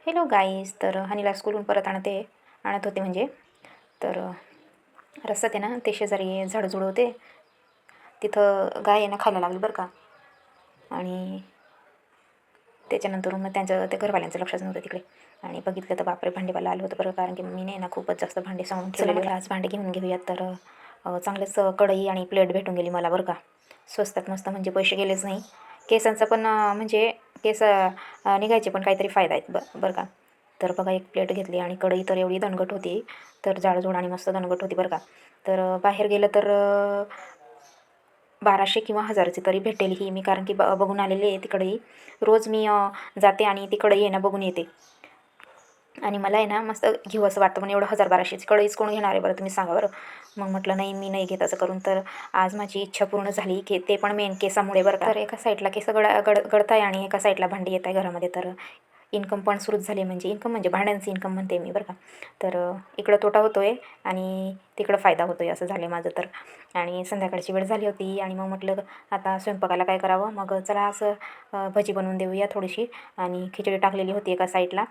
Hello guys. तर हनीला स्कूलहून परत आणत होते म्हणजे तर रस्त्यात आहे ना ते शेजारी झाडझुड होते, तिथं गाय आहे ना खायला लागली बरं का. आणि त्याच्यानंतर मग त्यांचं ते घरवाल्यांचं लक्षच नव्हतं तिकडे. आणि बघितलं तर बापरे, भांडेवाला आलं होतं बरं, कारण की मी नाही ना खूपच जास्त भांडे सांगून ठेवले. आज भांडे घेऊन घेऊयात. तर चांगलेच कढई आणि प्लेट भेटून गेली मला बरं का, स्वस्तात मस्त. म्हणजे पैसे गेलेच नाही. केसांचं पण म्हणजे केस निघायचे पण काहीतरी फायदा आहेत बरं का. तर बघा, एक प्लेट घेतली आणि कढई तर एवढी दणकट होती, तर जाडजूड आणि मस्त दणकट होती बरं का. तर बाहेर गेलं तर 1200 किंवा 1000ची तरी भेटेल ही मी, कारण की बघून आलेली आहे ती कढई. रोज मी जाते आणि ती कढई आहे ना बघून येते. आणि मला आहे ना मस्त घेऊ असं वाटतं, पण एवढं 1000-1200ची कढईच कोण घेणार आहे बरं, तुम्ही सांगा बरं. मग म्हटलं नाही, मी नाही घेत असं करून. तर आज माझी इच्छा पूर्ण झाली, की ते पण मेन केसामुळे बरं का. तर एका साईडला केस गळताय आणि एका साईडला भांडी येत आहे घरामध्ये. तर इन्कम पण सुरूच झाली, म्हणजे इन्कम म्हणजे भांड्यांचं इन्कम म्हणते मी बरं का. तर इकडं तोटा होतो आहे आणि तिकडं फायदा होतो आहे, असं झालं आहे माझं तर. आणि संध्याकाळची वेळ झाली होती आणि मग म्हटलं आता स्वयंपाकाला काय करावं. मग चला असं भजी बनवून देऊया थोडीशी. आणि खिचडी टाकलेली होती एका साईडला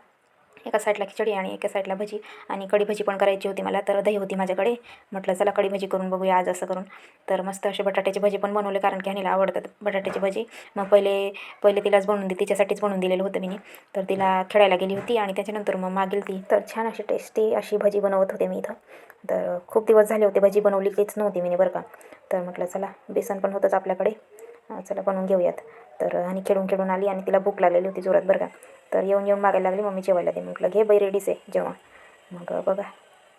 खिचडी आणि एका साईडला भजी. आणि कढी भजी पण करायची होती मला, तर दही होती माझ्याकडे. म्हटलं चला कढी भजी करून बघूया आज असं करून. तर मस्त असे बटाट्याची भजी पण बनवले, कारण की ह्याला आवडतात बटाट्याची भजी. मग पहिले तिलाच तिच्यासाठीच बनवून दिलेलं होतं मी. तर तिला खेळायला गेली होती आणि त्याच्यानंतर मग मागेल ती. तर छान अशी टेस्टी अशी भजी बनवत होते मी इथं. तर खूप दिवस झाले होते भजी बनवलीच नव्हती मी बरं का. तर म्हटलं चला, बेसन पण होतंच आपल्याकडे, चला बनवून घेऊयात. तर आणि खेळून आली आणि तिला भूक लागलेली होती जोरात बरं का. तर येऊन मागायला लागली, मम्मी जेवायला दे. म्हटलं घे बाई, रेडीच आहे जेव्हा. मग बघा,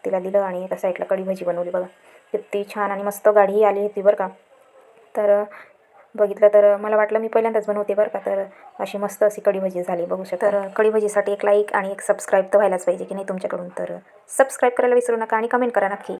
तिला दिलं आणि एका साईडला कढी भजी बनवली बघा. किती छान आणि मस्त गाढी आली होती बरं का. तर बघितलं तर मला वाटलं मी पहिल्यांदाच बनवते बरं का. तर अशी मस्त अशी कढी भजी झाली बघू शकता. तर कढी भजीसाठी एक लाईक आणि एक सबस्क्राईब तर व्हायलाच पाहिजे की नाही तुमच्याकडून. तर सबस्क्राईब करायला विसरू नका आणि कमेंट करा नक्की.